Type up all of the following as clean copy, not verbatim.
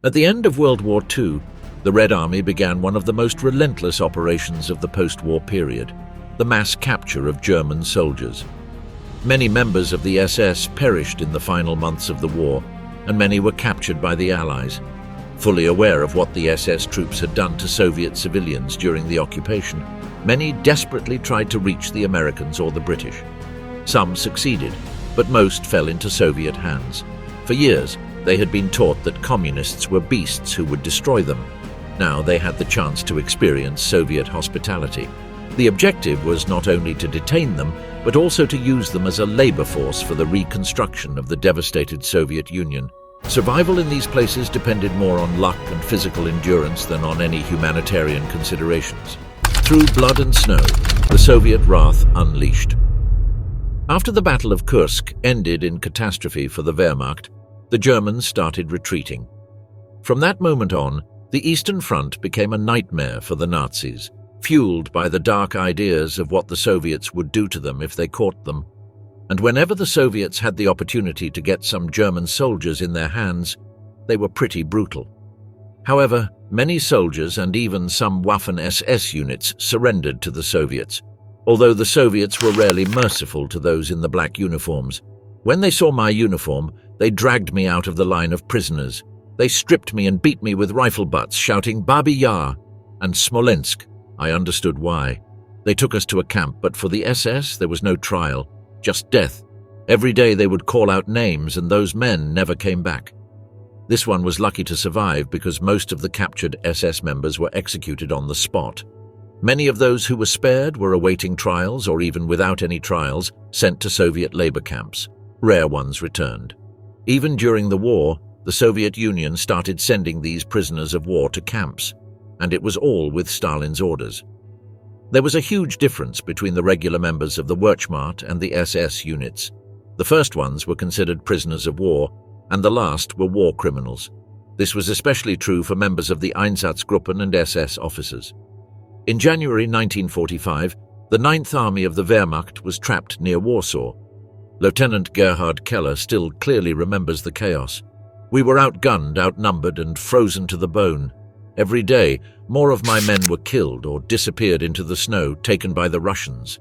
At the end of World War II, the Red Army began one of the most relentless operations of the post-war period, the mass capture of German soldiers. Many members of the SS perished in the final months of the war, and many were captured by the Allies. Fully aware of what the SS troops had done to Soviet civilians during the occupation, many desperately tried to reach the Americans or the British. Some succeeded, but most fell into Soviet hands. For years, they had been taught that communists were beasts who would destroy them. Now they had the chance to experience Soviet hospitality. The objective was not only to detain them, but also to use them as a labor force for the reconstruction of the devastated Soviet Union. Survival in these places depended more on luck and physical endurance than on any humanitarian considerations. Through blood and snow, the Soviet wrath unleashed. After the Battle of Kursk ended in catastrophe for the Wehrmacht, the Germans started retreating. From that moment on, the Eastern Front became a nightmare for the Nazis, fueled by the dark ideas of what the Soviets would do to them if they caught them. And whenever the Soviets had the opportunity to get some German soldiers in their hands, they were pretty brutal. However, many soldiers and even some Waffen-SS units surrendered to the Soviets, although the Soviets were rarely merciful to those in the black uniforms. When they saw my uniform, they dragged me out of the line of prisoners. They stripped me and beat me with rifle butts, shouting Babi Yar and Smolensk. I understood why. They took us to a camp, but for the SS there was no trial, just death. Every day they would call out names, and those men never came back. This one was lucky to survive because most of the captured SS members were executed on the spot. Many of those who were spared were awaiting trials, or even without any trials, sent to Soviet labor camps. Rare ones returned. Even during the war, the Soviet Union started sending these prisoners of war to camps, and it was all with Stalin's orders. There was a huge difference between the regular members of the Wehrmacht and the SS units. The first ones were considered prisoners of war, and the last were war criminals. This was especially true for members of the Einsatzgruppen and SS officers. In January 1945, the 9th Army of the Wehrmacht was trapped near Warsaw. Lieutenant Gerhard Keller still clearly remembers the chaos. We were outgunned, outnumbered, and frozen to the bone. Every day, more of my men were killed or disappeared into the snow, taken by the Russians.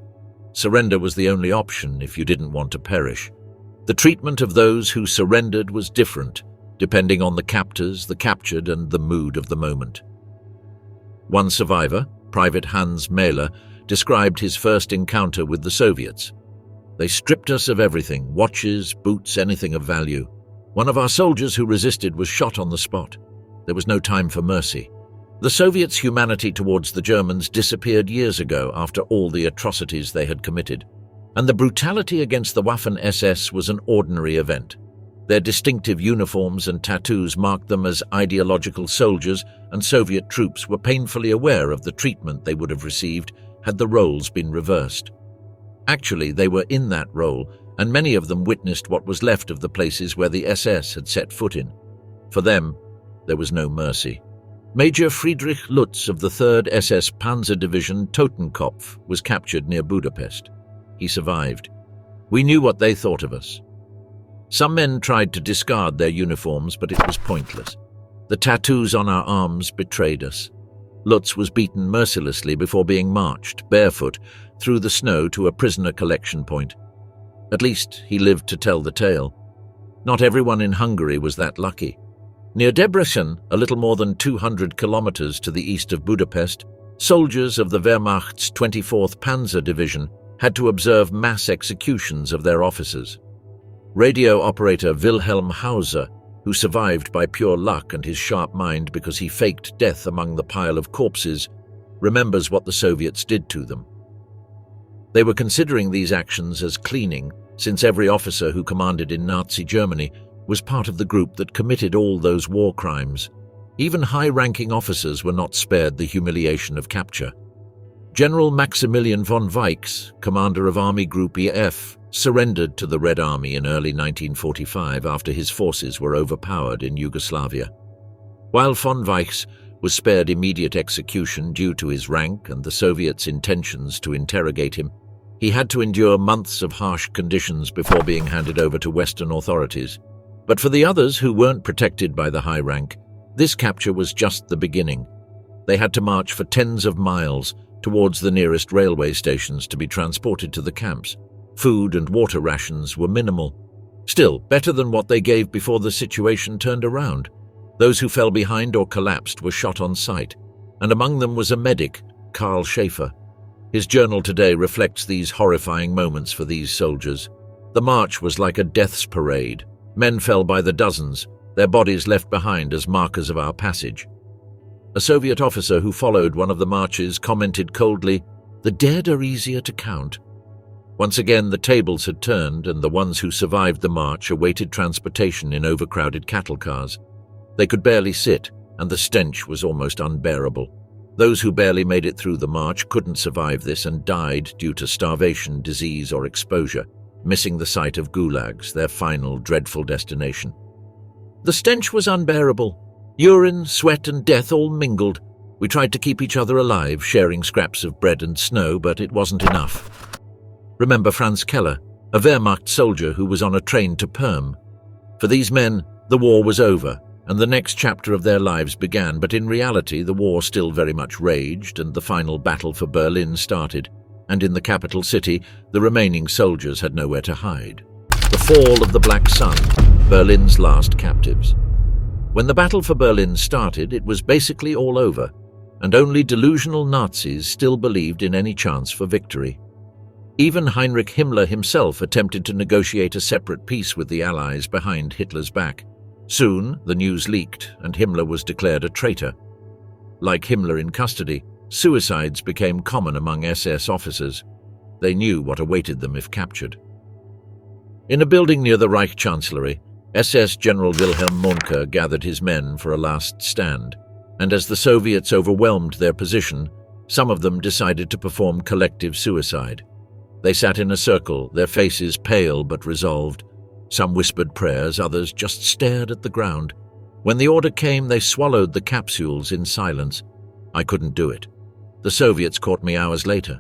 Surrender was the only option if you didn't want to perish. The treatment of those who surrendered was different, depending on the captors, the captured, and the mood of the moment. One survivor, Private Hans Mahler, described his first encounter with the Soviets. They stripped us of everything, watches, boots, anything of value. One of our soldiers who resisted was shot on the spot. There was no time for mercy. The Soviets' humanity towards the Germans disappeared years ago after all the atrocities they had committed, and the brutality against the Waffen-SS was an ordinary event. Their distinctive uniforms and tattoos marked them as ideological soldiers, and Soviet troops were painfully aware of the treatment they would have received had the roles been reversed. Actually, they were in that role, and many of them witnessed what was left of the places where the SS had set foot in. For them, there was no mercy. Major Friedrich Lutz of the 3rd SS Panzer Division Totenkopf was captured near Budapest. He survived. We knew what they thought of us. Some men tried to discard their uniforms, but it was pointless. The tattoos on our arms betrayed us. Lutz was beaten mercilessly before being marched, barefoot, through the snow to a prisoner collection point. At least he lived to tell the tale. Not everyone in Hungary was that lucky. Near Debrecen, a little more than 200 kilometers to the east of Budapest, soldiers of the Wehrmacht's 24th Panzer Division had to observe mass executions of their officers. Radio operator Wilhelm Hauser, who survived by pure luck and his sharp mind because he faked death among the pile of corpses, remembers what the Soviets did to them. They were considering these actions as cleaning, since every officer who commanded in Nazi Germany was part of the group that committed all those war crimes. Even high-ranking officers were not spared the humiliation of capture. General Maximilian von Weichs, commander of Army Group EF, surrendered to the Red Army in early 1945 after his forces were overpowered in Yugoslavia. While von Weichs was spared immediate execution due to his rank and the Soviets' intentions to interrogate him, he had to endure months of harsh conditions before being handed over to Western authorities. But for the others who weren't protected by the high rank, This capture was just the beginning. They had to march for tens of miles towards the nearest railway stations to be transported to the camps. Food and water rations were minimal. Still, better than what they gave before the situation turned around. Those who fell behind or collapsed were shot on sight, and among them was a medic, Karl Schaefer. His journal today reflects these horrifying moments for these soldiers. The march was like a death's parade. Men fell by the dozens, their bodies left behind as markers of our passage. A Soviet officer who followed one of the marches commented coldly, "The dead are easier to count." Once again, the tables had turned, and the ones who survived the march awaited transportation in overcrowded cattle cars. They could barely sit, and the stench was almost unbearable. Those who barely made it through the march couldn't survive this and died due to starvation, disease, or exposure, missing the sight of gulags, their final dreadful destination. The stench was unbearable. Urine, sweat, and death all mingled. We tried to keep each other alive, sharing scraps of bread and snow, but it wasn't enough. Remember Franz Keller, a Wehrmacht soldier who was on a train to Perm. For these men, the war was over, and the next chapter of their lives began, but in reality the war still very much raged, and the final battle for Berlin started, and in the capital city the remaining soldiers had nowhere to hide. The fall of the Black Sun, Berlin's last captives. When the battle for Berlin started, it was basically all over, and only delusional Nazis still believed in any chance for victory. Even Heinrich Himmler himself attempted to negotiate a separate peace with the Allies behind Hitler's back. Soon, the news leaked, and Himmler was declared a traitor. Like Himmler in custody, suicides became common among SS officers. They knew what awaited them if captured. In a building near the Reich Chancellery, SS General Wilhelm Mohnke gathered his men for a last stand, and as the Soviets overwhelmed their position, some of them decided to perform collective suicide. They sat in a circle, their faces pale but resolved. Some whispered prayers, others just stared at the ground. When the order came, they swallowed the capsules in silence. I couldn't do it. The Soviets caught me hours later.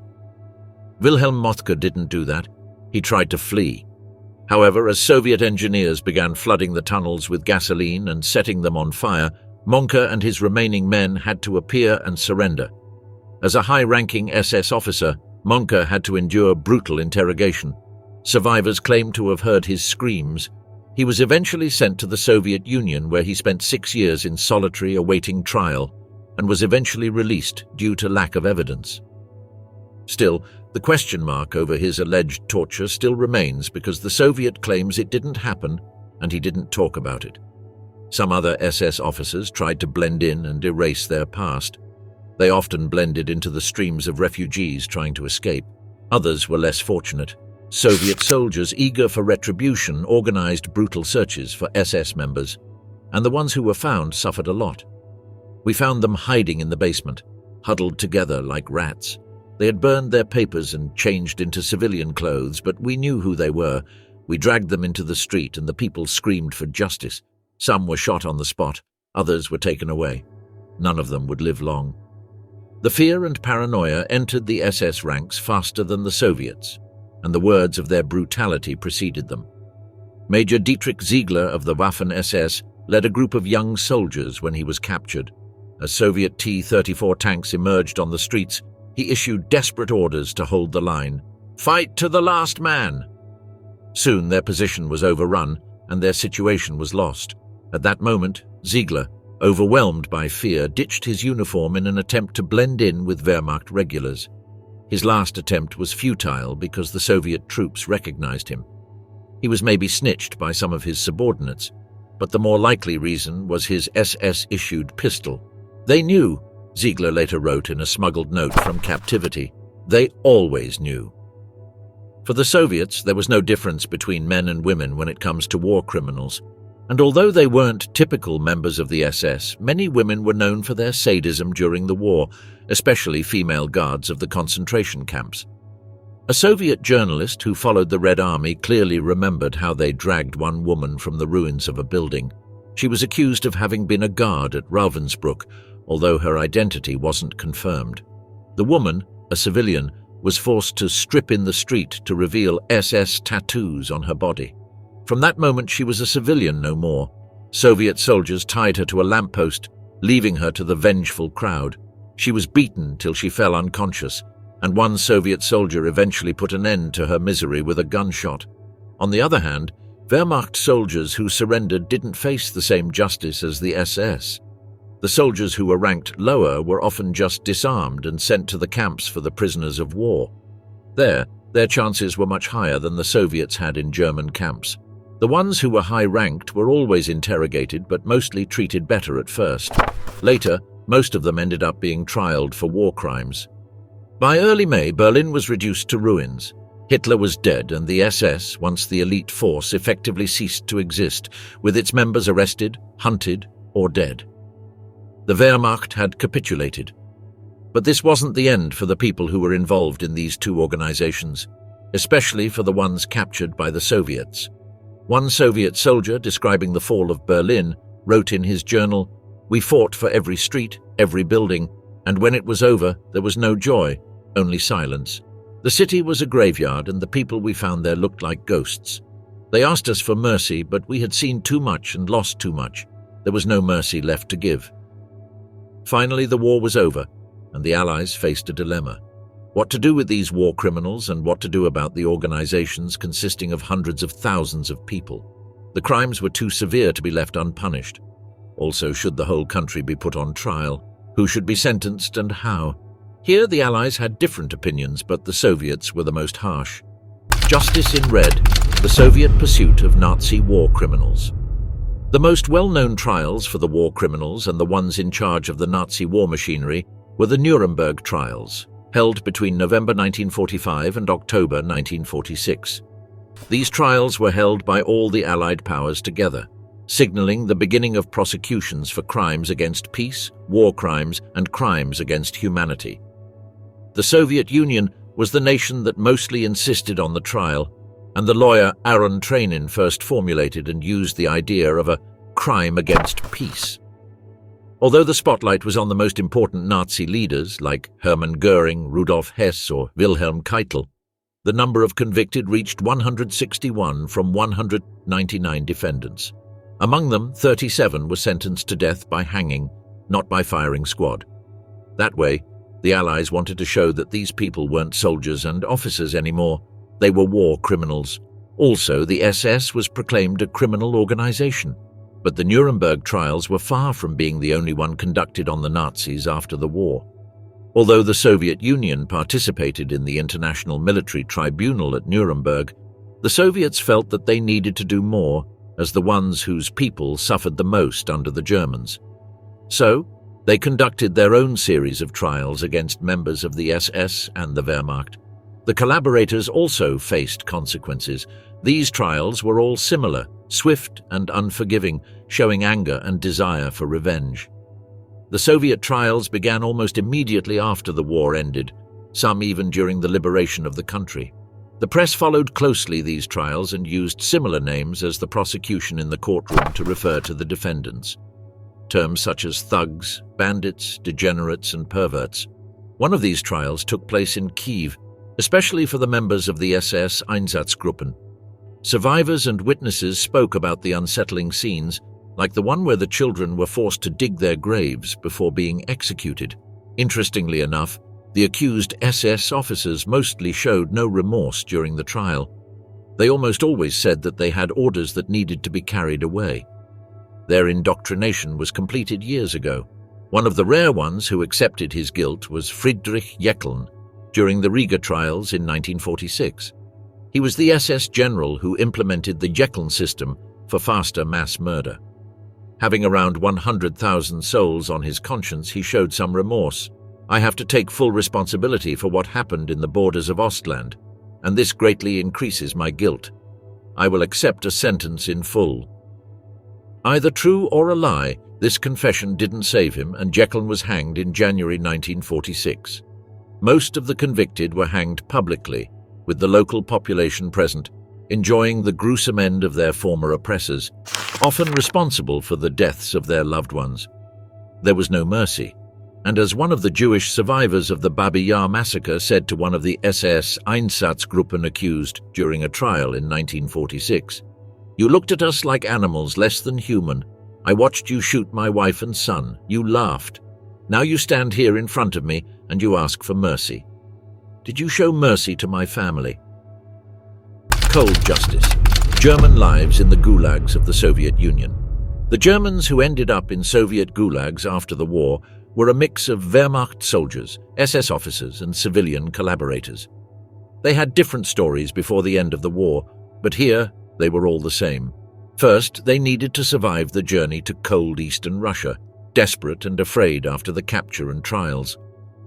Wilhelm Mohnke didn't do that. He tried to flee. However, as Soviet engineers began flooding the tunnels with gasoline and setting them on fire, Mohnke and his remaining men had to appear and surrender. As a high-ranking SS officer, Mohnke had to endure brutal interrogation. Survivors claimed to have heard his screams. He was eventually sent to the Soviet Union, where he spent 6 years in solitary awaiting trial, and was eventually released due to lack of evidence. Still, the question mark over his alleged torture still remains because the Soviet claims it didn't happen and he didn't talk about it. Some other SS officers tried to blend in and erase their past. They often blended into the streams of refugees trying to escape. Others were less fortunate. Soviet soldiers eager for retribution organized brutal searches for SS members, and the ones who were found suffered a lot. We found them hiding in the basement, huddled together like rats. They had burned their papers and changed into civilian clothes, but we knew who they were. We dragged them into the street and the people screamed for justice. Some were shot on the spot, others were taken away. None of them would live long. The fear and paranoia entered the SS ranks faster than the Soviets, and the words of their brutality preceded them. Major Dietrich Ziegler of the Waffen-SS led a group of young soldiers when he was captured. As Soviet T-34 tanks emerged on the streets, he issued desperate orders to hold the line. "Fight to the last man!" Soon their position was overrun, and their situation was lost. At that moment, Ziegler, overwhelmed by fear, ditched his uniform in an attempt to blend in with Wehrmacht regulars. His last attempt was futile because the Soviet troops recognized him. He was maybe snitched by some of his subordinates, but the more likely reason was his SS-issued pistol. They knew, Ziegler later wrote in a smuggled note from captivity. They always knew. For the Soviets, there was no difference between men and women when it comes to war criminals. And although they weren't typical members of the SS, many women were known for their sadism during the war, especially female guards of the concentration camps. A Soviet journalist who followed the Red Army clearly remembered how they dragged one woman from the ruins of a building. She was accused of having been a guard at Ravensbrück, although her identity wasn't confirmed. The woman, a civilian, was forced to strip in the street to reveal SS tattoos on her body. From that moment, she was a civilian no more. Soviet soldiers tied her to a lamppost, leaving her to the vengeful crowd. She was beaten till she fell unconscious, and one Soviet soldier eventually put an end to her misery with a gunshot. On the other hand, Wehrmacht soldiers who surrendered didn't face the same justice as the SS. The soldiers who were ranked lower were often just disarmed and sent to the camps for the prisoners of war. There, their chances were much higher than the Soviets had in German camps. The ones who were high-ranked were always interrogated but mostly treated better at first. Later, most of them ended up being trialed for war crimes. By early May, Berlin was reduced to ruins. Hitler was dead, and the SS, once the elite force, effectively ceased to exist, with its members arrested, hunted, or dead. The Wehrmacht had capitulated. But this wasn't the end for the people who were involved in these two organizations, especially for the ones captured by the Soviets. One Soviet soldier, describing the fall of Berlin, wrote in his journal, "We fought for every street, every building, and when it was over, there was no joy, only silence. The city was a graveyard, and the people we found there looked like ghosts. They asked us for mercy, but we had seen too much and lost too much. There was no mercy left to give." Finally, the war was over, and the Allies faced a dilemma. What to do with these war criminals and what to do about the organizations consisting of hundreds of thousands of people. The crimes were too severe to be left unpunished. Also, should the whole country be put on trial? Who should be sentenced and how? Here the Allies had different opinions, but the Soviets were the most harsh. Justice in red, the Soviet pursuit of Nazi war criminals. The most well-known trials for the war criminals and the ones in charge of the Nazi war machinery were the Nuremberg trials, held between November 1945 and October 1946. These trials were held by all the Allied powers together, signaling the beginning of prosecutions for crimes against peace, war crimes, and crimes against humanity. The Soviet Union was the nation that mostly insisted on the trial, and the lawyer Aaron Trainin first formulated and used the idea of a crime against peace. Although the spotlight was on the most important Nazi leaders like Hermann Göring, Rudolf Hess, or Wilhelm Keitel, the number of convicted reached 161 from 199 defendants. Among them, 37 were sentenced to death by hanging, not by firing squad. That way, the Allies wanted to show that these people weren't soldiers and officers anymore. They were war criminals. Also, the SS was proclaimed a criminal organization. But the Nuremberg trials were far from being the only one conducted on the Nazis after the war. Although the Soviet Union participated in the International Military Tribunal at Nuremberg, the Soviets felt that they needed to do more, as the ones whose people suffered the most under the Germans. So, they conducted their own series of trials against members of the SS and the Wehrmacht. The collaborators also faced consequences. These trials were all similar, swift and unforgiving, showing anger and desire for revenge. The Soviet trials began almost immediately after the war ended, some even during the liberation of the country. The press followed closely these trials and used similar names as the prosecution in the courtroom to refer to the defendants. Terms such as thugs, bandits, degenerates, and perverts. One of these trials took place in Kiev, especially for the members of the SS Einsatzgruppen. Survivors and witnesses spoke about the unsettling scenes, like the one where the children were forced to dig their graves before being executed. Interestingly enough, the accused SS officers mostly showed no remorse during the trial. They almost always said that they had orders that needed to be carried away. Their indoctrination was completed years ago. One of the rare ones who accepted his guilt was Friedrich Jeckeln during the Riga trials in 1946. He was the SS general who implemented the Jeckeln system for faster mass murder. Having around 100,000 souls on his conscience, he showed some remorse. "I have to take full responsibility for what happened in the borders of Ostland, and this greatly increases my guilt. I will accept a sentence in full." Either true or a lie, this confession didn't save him, and Jeckeln was hanged in January 1946. Most of the convicted were hanged publicly, with the local population present, enjoying the gruesome end of their former oppressors, often responsible for the deaths of their loved ones. There was no mercy, and as one of the Jewish survivors of the Babi Yar massacre said to one of the SS Einsatzgruppen accused during a trial in 1946, "You looked at us like animals less than human. I watched you shoot my wife and son. You laughed. Now you stand here in front of me and you ask for mercy. Did you show mercy to my family? Cold justice. German lives in the gulags of the Soviet Union. The Germans who ended up in Soviet gulags after the war were a mix of Wehrmacht soldiers, SS officers, and civilian collaborators. They had different stories before the end of the war, but here they were all the same. First, they needed to survive the journey to cold Eastern Russia, desperate and afraid after the capture and trials.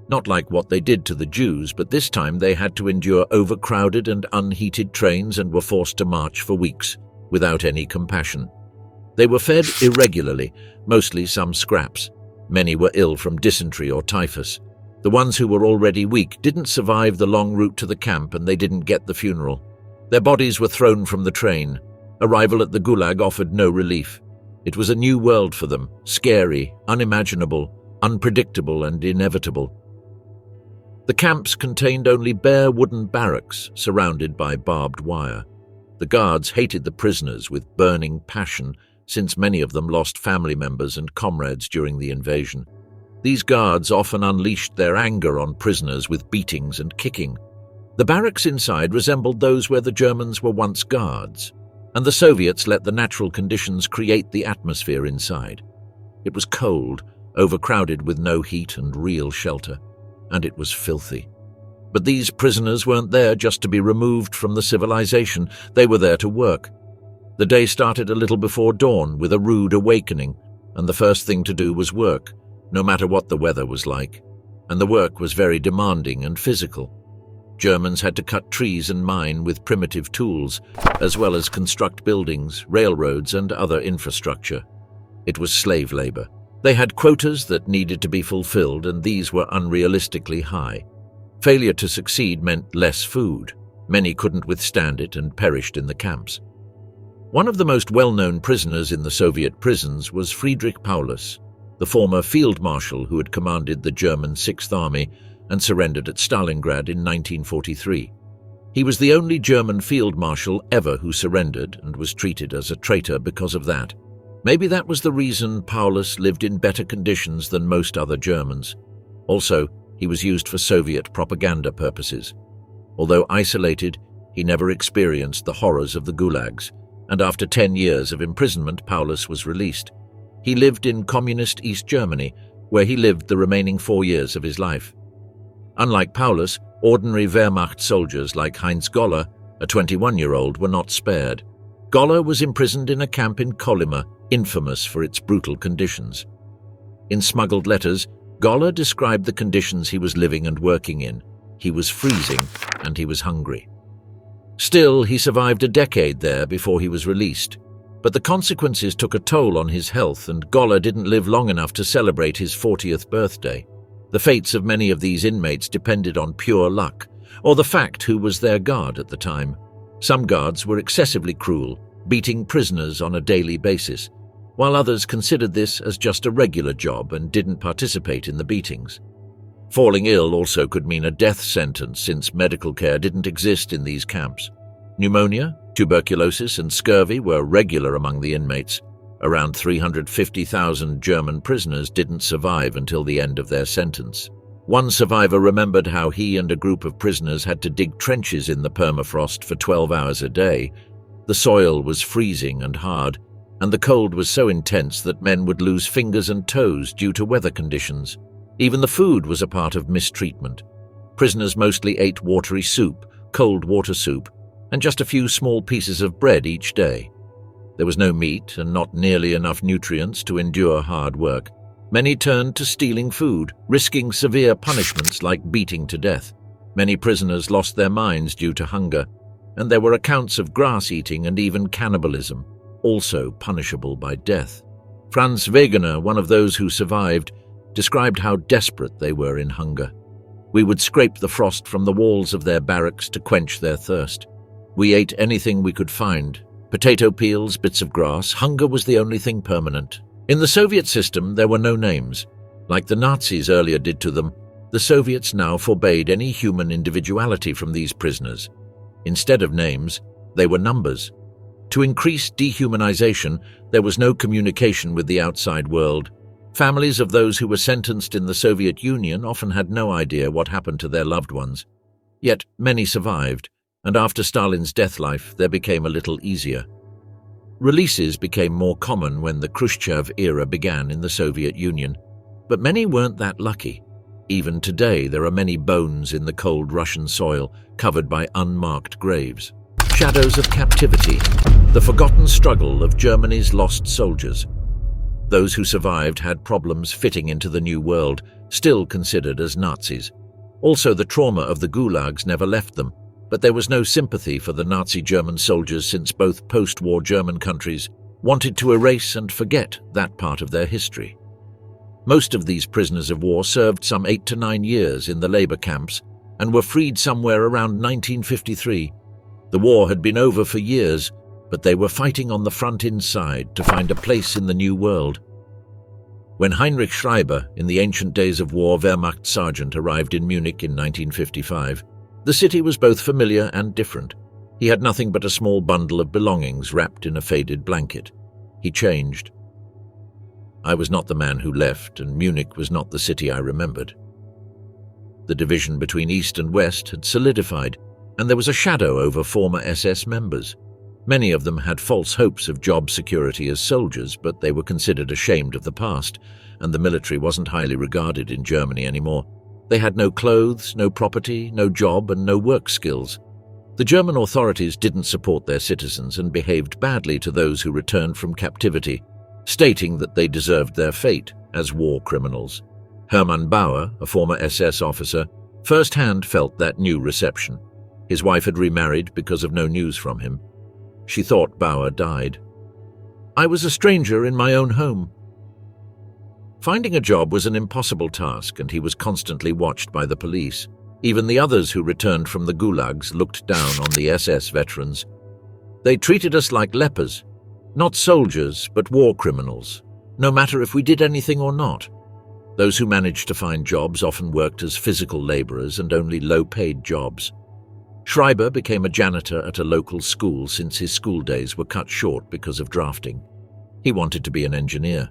Not like what they did to the Jews, but this time they had to endure overcrowded and unheated trains and were forced to march for weeks, without any compassion. They were fed irregularly, mostly some scraps. Many were ill from dysentery or typhus. The ones who were already weak didn't survive the long route to the camp and they didn't get the funeral. Their bodies were thrown from the train. Arrival at the Gulag offered no relief. It was a new world for them, scary, unimaginable, unpredictable and inevitable. The camps contained only bare wooden barracks surrounded by barbed wire. The guards hated the prisoners with burning passion, since many of them lost family members and comrades during the invasion. These guards often unleashed their anger on prisoners with beatings and kicking. The barracks inside resembled those where the Germans were once guards, and the Soviets let the natural conditions create the atmosphere inside. It was cold, overcrowded with no heat and real shelter, and it was filthy. But these prisoners weren't there just to be removed from the civilization, they were there to work. The day started a little before dawn with a rude awakening, and the first thing to do was work, no matter what the weather was like. And the work was very demanding and physical. Germans had to cut trees and mine with primitive tools, as well as construct buildings, railroads, and other infrastructure. It was slave labor. They had quotas that needed to be fulfilled, and these were unrealistically high. Failure to succeed meant less food. Many couldn't withstand it and perished in the camps. One of the most well-known prisoners in the Soviet prisons was Friedrich Paulus, the former field marshal who had commanded the German Sixth Army and surrendered at Stalingrad in 1943. He was the only German field marshal ever who surrendered and was treated as a traitor because of that. Maybe that was the reason Paulus lived in better conditions than most other Germans. Also, he was used for Soviet propaganda purposes. Although isolated, he never experienced the horrors of the gulags, and after 10 years of imprisonment, Paulus was released. He lived in communist East Germany, where he lived the remaining 4 years of his life. Unlike Paulus, ordinary Wehrmacht soldiers like Heinz Goller, a 21-year-old, were not spared. Goller was imprisoned in a camp in Kolyma, infamous for its brutal conditions. In smuggled letters, Goller described the conditions he was living and working in. He was freezing and he was hungry. Still, he survived a decade there before he was released. But the consequences took a toll on his health, and Goller didn't live long enough to celebrate his 40th birthday. The fates of many of these inmates depended on pure luck, or the fact who was their guard at the time. Some guards were excessively cruel, beating prisoners on a daily basis, while others considered this as just a regular job and didn't participate in the beatings. Falling ill also could mean a death sentence, since medical care didn't exist in these camps. Pneumonia, tuberculosis, and scurvy were regular among the inmates. Around 350,000 German prisoners didn't survive until the end of their sentence. One survivor remembered how he and a group of prisoners had to dig trenches in the permafrost for 12 hours a day. The soil was freezing and hard, and the cold was so intense that men would lose fingers and toes due to weather conditions. Even the food was a part of mistreatment. Prisoners mostly ate watery soup, cold water soup, and just a few small pieces of bread each day. There was no meat and not nearly enough nutrients to endure hard work. Many turned to stealing food, risking severe punishments like beating to death. Many prisoners lost their minds due to hunger, and there were accounts of grass eating and even cannibalism, also punishable by death. Franz Wegener, one of those who survived, described how desperate they were in hunger. We would scrape the frost from the walls of their barracks to quench their thirst. We ate anything we could find. Potato peels, bits of grass. Hunger was the only thing permanent. In the Soviet system, there were no names. Like the Nazis earlier did to them, the Soviets now forbade any human individuality from these prisoners. Instead of names, they were numbers. To increase dehumanization, there was no communication with the outside world. Families of those who were sentenced in the Soviet Union often had no idea what happened to their loved ones. Yet many survived, and after Stalin's death life, there became a little easier. Releases became more common when the Khrushchev era began in the Soviet Union, but many weren't that lucky. Even today, there are many bones in the cold Russian soil, covered by unmarked graves. Shadows of captivity, the forgotten struggle of Germany's lost soldiers. Those who survived had problems fitting into the new world, still considered as Nazis. Also, the trauma of the gulags never left them, but there was no sympathy for the Nazi German soldiers since both post-war German countries wanted to erase and forget that part of their history. Most of these prisoners of war served some 8 to 9 years in the labor camps and were freed somewhere around 1953. The war had been over for years, but they were fighting on the front inside to find a place in the new world. When Heinrich Schreiber, in the ancient days of war Wehrmacht sergeant, arrived in Munich in 1955, the city was both familiar and different. He had nothing but a small bundle of belongings wrapped in a faded blanket. He changed. I was not the man who left, and Munich was not the city I remembered. The division between East and West had solidified, and there was a shadow over former SS members. Many of them had false hopes of job security as soldiers, but they were considered ashamed of the past, and the military wasn't highly regarded in Germany anymore. They had no clothes, no property, no job, and no work skills. The German authorities didn't support their citizens and behaved badly to those who returned from captivity, stating that they deserved their fate as war criminals. Hermann Bauer, a former SS officer, firsthand felt that new reception. His wife had remarried because of no news from him. She thought Bauer died. I was a stranger in my own home. Finding a job was an impossible task, and he was constantly watched by the police. Even the others who returned from the gulags looked down on the SS veterans. They treated us like lepers, not soldiers, but war criminals, no matter if we did anything or not. Those who managed to find jobs often worked as physical laborers and only low-paid jobs. Schreiber became a janitor at a local school since his school days were cut short because of drafting. He wanted to be an engineer.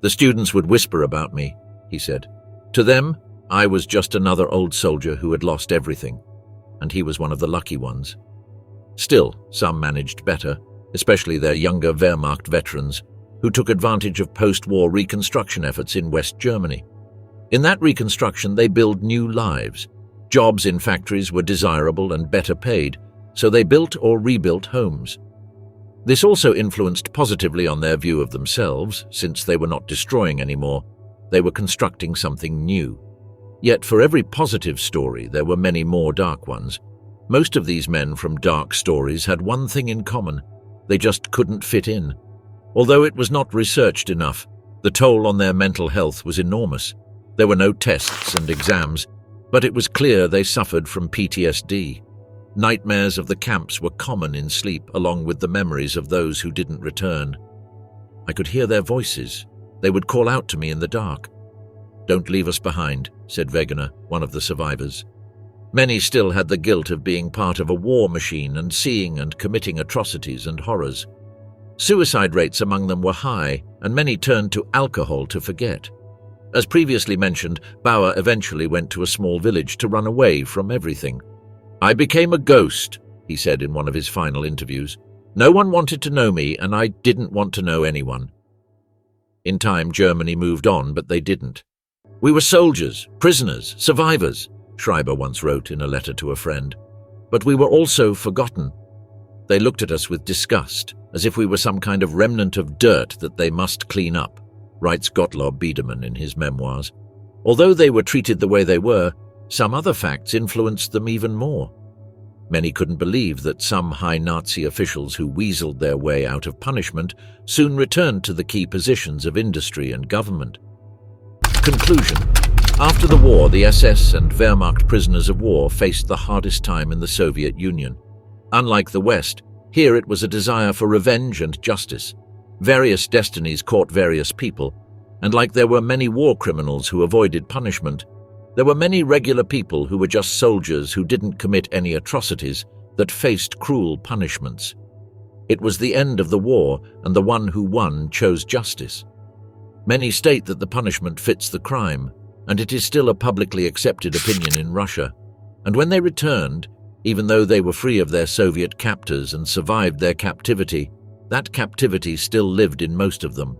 The students would whisper about me, he said. To them, I was just another old soldier who had lost everything, and he was one of the lucky ones. Still, some managed better, especially their younger Wehrmacht veterans, who took advantage of post-war reconstruction efforts in West Germany. In that reconstruction, they built new lives. Jobs in factories were desirable and better paid, so they built or rebuilt homes. This also influenced positively on their view of themselves, since they were not destroying anymore. They were constructing something new. Yet for every positive story, there were many more dark ones. Most of these men from dark stories had one thing in common. They just couldn't fit in. Although it was not researched enough, the toll on their mental health was enormous. There were no tests and exams, but it was clear they suffered from PTSD. Nightmares of the camps were common in sleep, along with the memories of those who didn't return. I could hear their voices. They would call out to me in the dark. Don't leave us behind, said Wegener, one of the survivors. Many still had the guilt of being part of a war machine and seeing and committing atrocities and horrors. Suicide rates among them were high, and many turned to alcohol to forget. As previously mentioned, Bauer eventually went to a small village to run away from everything. I became a ghost, he said in one of his final interviews. No one wanted to know me, and I didn't want to know anyone. In time, Germany moved on, but they didn't. We were soldiers, prisoners, survivors, Schreiber once wrote in a letter to a friend. But we were also forgotten. They looked at us with disgust, as if we were some kind of remnant of dirt that they must clean up, writes Gottlob Biedermann in his memoirs. Although they were treated the way they were, some other facts influenced them even more. Many couldn't believe that some high Nazi officials who weaseled their way out of punishment soon returned to the key positions of industry and government. Conclusion. After the war, the SS and Wehrmacht prisoners of war faced the hardest time in the Soviet Union. Unlike the West, here it was a desire for revenge and justice. Various destinies caught various people, and like there were many war criminals who avoided punishment, there were many regular people who were just soldiers who didn't commit any atrocities that faced cruel punishments. It was the end of the war, and the one who won chose justice. Many state that the punishment fits the crime, and it is still a publicly accepted opinion in Russia. And when they returned, even though they were free of their Soviet captors and survived their captivity, that captivity still lived in most of them.